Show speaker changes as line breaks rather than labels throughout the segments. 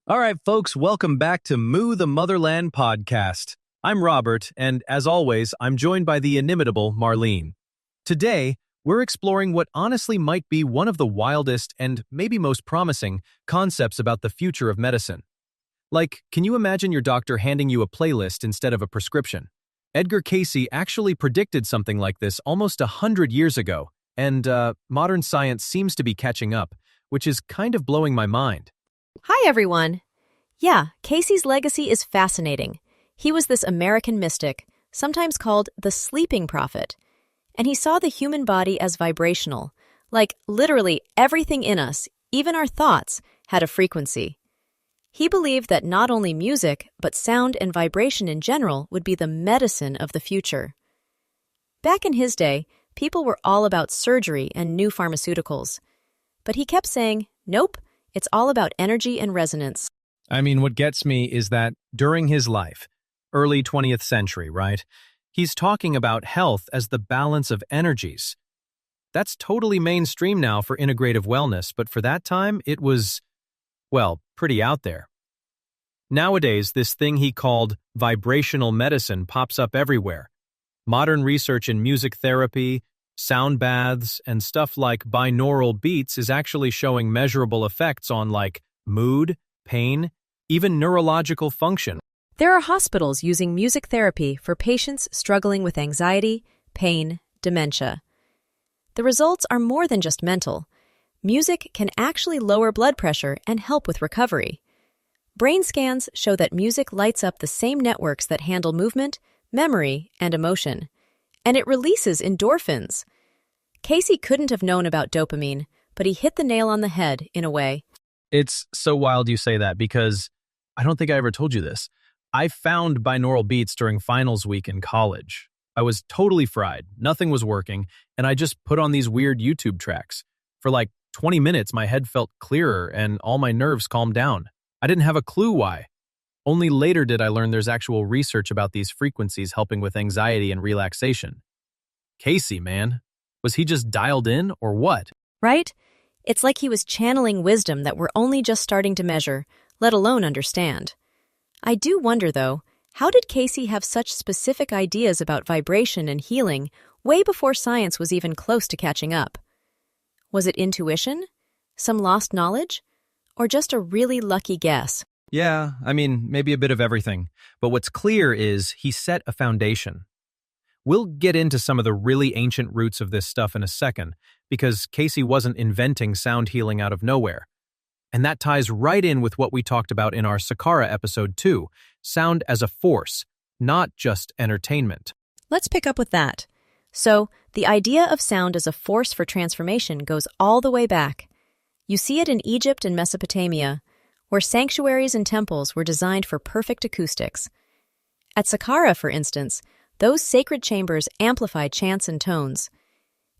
All right, folks, welcome back to Moo the Motherland podcast. I'm Robert, and as always, I'm joined by the inimitable Marlene. Today, we're exploring what honestly might be one of the wildest and maybe most promising concepts about the future of medicine. Like, can you imagine your doctor handing you a playlist instead of a prescription? Edgar Cayce actually predicted something like this almost 100 years ago, and modern science seems to be catching up, which is kind of blowing my mind.
Hi, everyone. Yeah, Cayce's legacy is fascinating. He was this American mystic, sometimes called the sleeping prophet, and he saw the human body as vibrational, like literally everything in us, even our thoughts, had a frequency. He believed that not only music, but sound and vibration in general would be the medicine of the future. Back in his day, people were all about surgery and new pharmaceuticals. But he kept saying, nope, it's all about energy and resonance.
I mean, what gets me is that during his life, early 20th century, right, he's talking about health as the balance of energies. That's totally mainstream now for integrative wellness, but for that time, it was, well, pretty out there. Nowadays, this thing he called vibrational medicine pops up everywhere. Modern research in music therapy, sound baths, and stuff like binaural beats is actually showing measurable effects on mood, pain, even neurological function.
There are hospitals using music therapy for patients struggling with anxiety, pain, dementia. The results are more than just mental. Music can actually lower blood pressure and help with recovery. Brain scans show that music lights up the same networks that handle movement, memory, and emotion. And it releases endorphins. Cayce couldn't have known about dopamine, but he hit the nail on the head in a way.
It's so wild you say that because I don't think I ever told you this. I found binaural beats during finals week in college. I was totally fried, nothing was working, and I just put on these weird YouTube tracks. For 20 minutes, my head felt clearer and all my nerves calmed down. I didn't have a clue why. Only later did I learn there's actual research about these frequencies helping with anxiety and relaxation. Cayce, man. Was he just dialed in, or what?
Right? It's like he was channeling wisdom that we're only just starting to measure, let alone understand. I do wonder, though, how did Cayce have such specific ideas about vibration and healing way before science was even close to catching up? Was it intuition? Some lost knowledge? Or just a really lucky guess?
Yeah, I mean, maybe a bit of everything. But what's clear is he set a foundation. We'll get into some of the really ancient roots of this stuff in a second, because Cayce wasn't inventing sound healing out of nowhere. And that ties right in with what we talked about in our Saqqara episode 2, sound as a force, not just entertainment.
Let's pick up with that. So, the idea of sound as a force for transformation goes all the way back. You see it in Egypt and Mesopotamia, where sanctuaries and temples were designed for perfect acoustics. At Saqqara, for instance, those sacred chambers amplified chants and tones.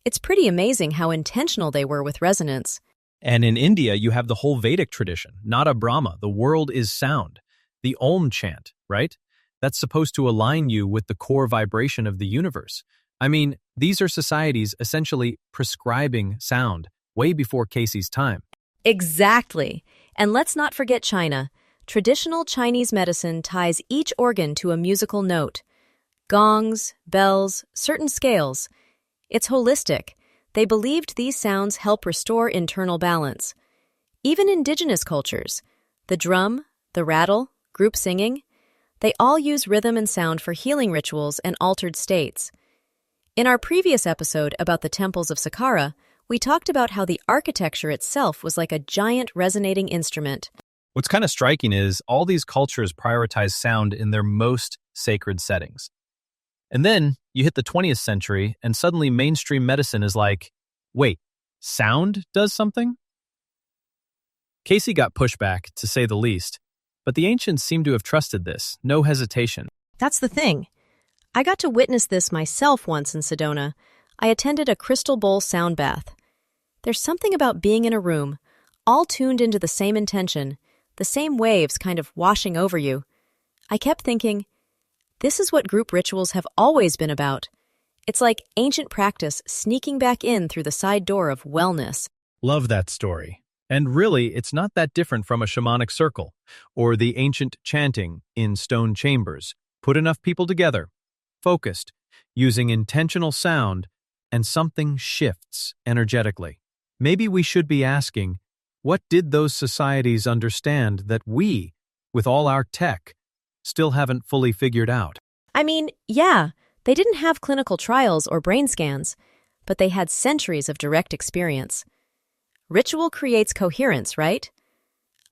It's pretty amazing how intentional they were with resonance.
And in India, you have the whole Vedic tradition, Nada Brahma, the world is sound. The Om chant, right? That's supposed to align you with the core vibration of the universe. I mean, these are societies essentially prescribing sound way before Cayce's time.
Exactly. And let's not forget China. Traditional Chinese medicine ties each organ to a musical note. Gongs, bells, certain scales. It's holistic. They believed these sounds help restore internal balance. Even indigenous cultures, the drum, the rattle, group singing, they all use rhythm and sound for healing rituals and altered states. In our previous episode about the temples of Saqqara, we talked about how the architecture itself was like a giant resonating instrument.
What's kind of striking is all these cultures prioritize sound in their most sacred settings. And then you hit the 20th century and suddenly mainstream medicine is like, wait, sound does something? Cayce got pushback, to say the least, but the ancients seem to have trusted this, no hesitation.
That's the thing. I got to witness this myself once in Sedona. I attended a crystal bowl sound bath. There's something about being in a room, all tuned into the same intention, the same waves kind of washing over you. I kept thinking, this is what group rituals have always been about. It's like ancient practice sneaking back in through the side door of wellness.
Love that story. And really, it's not that different from a shamanic circle or the ancient chanting in stone chambers. Put enough people together, focused, using intentional sound, and something shifts energetically. Maybe we should be asking, what did those societies understand that we, with all our tech, still haven't fully figured out?
I mean, yeah, they didn't have clinical trials or brain scans, but they had centuries of direct experience. Ritual creates coherence, right?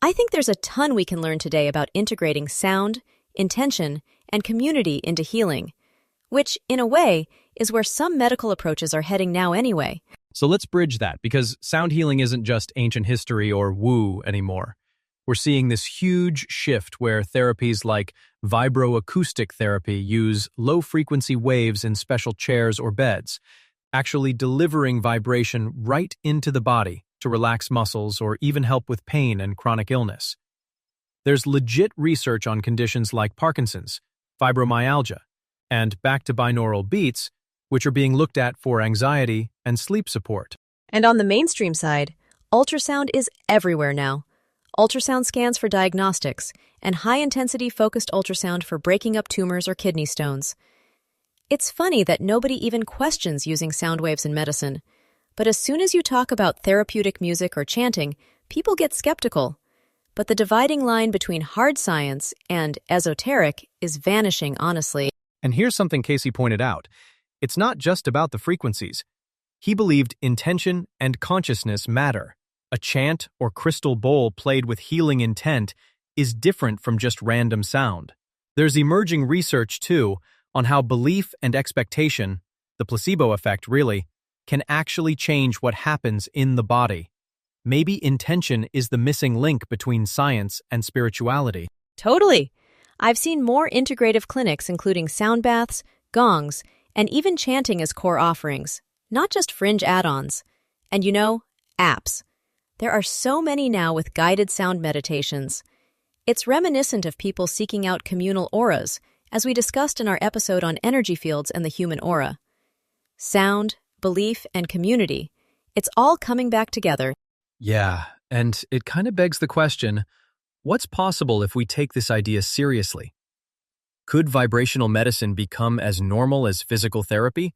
I think there's a ton we can learn today about integrating sound, intention, and community into healing, which, in a way, is where some medical approaches are heading now anyway.
So let's bridge that, because sound healing isn't just ancient history or woo anymore. We're seeing this huge shift where therapies like vibroacoustic therapy use low-frequency waves in special chairs or beds, actually delivering vibration right into the body to relax muscles or even help with pain and chronic illness. There's legit research on conditions like Parkinson's, fibromyalgia, and back to binaural beats, which are being looked at for anxiety and sleep support.
And on the mainstream side, ultrasound is everywhere now. Ultrasound scans for diagnostics, and high-intensity focused ultrasound for breaking up tumors or kidney stones. It's funny that nobody even questions using sound waves in medicine, but as soon as you talk about therapeutic music or chanting, people get skeptical. But the dividing line between hard science and esoteric is vanishing, honestly.
And here's something Cayce pointed out. It's not just about the frequencies. He believed intention and consciousness matter. A chant or crystal bowl played with healing intent is different from just random sound. There's emerging research, too, on how belief and expectation, the placebo effect really, can actually change what happens in the body. Maybe intention is the missing link between science and spirituality.
Totally. I've seen more integrative clinics including sound baths, gongs, and even chanting as core offerings, not just fringe add-ons. And apps. There are so many now with guided sound meditations. It's reminiscent of people seeking out communal auras, as we discussed in our episode on energy fields and the human aura. Sound, belief, and community, it's all coming back together.
Yeah, and it kind of begs the question, what's possible if we take this idea seriously? Could vibrational medicine become as normal as physical therapy?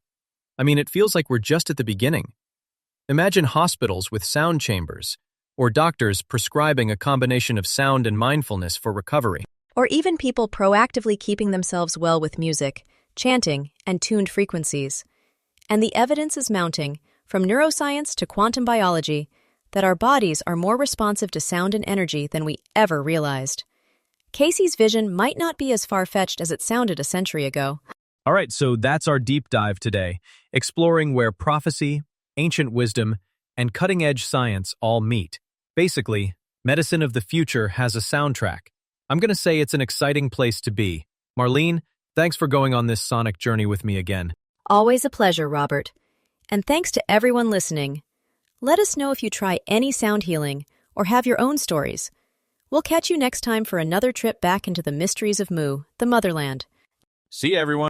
I mean, it feels like we're just at the beginning. Imagine hospitals with sound chambers, or doctors prescribing a combination of sound and mindfulness for recovery.
Or even people proactively keeping themselves well with music, chanting, and tuned frequencies. And the evidence is mounting, from neuroscience to quantum biology, that our bodies are more responsive to sound and energy than we ever realized. Cayce's vision might not be as far-fetched as it sounded a century ago.
All right, so that's our deep dive today, exploring where prophecy, ancient wisdom, and cutting-edge science all meet. Basically, medicine of the future has a soundtrack. I'm going to say it's an exciting place to be. Marlene, thanks for going on this sonic journey with me again.
Always a pleasure, Robert. And thanks to everyone listening. Let us know if you try any sound healing or have your own stories. We'll catch you next time for another trip back into the mysteries of Mu, the motherland.
See you, everyone.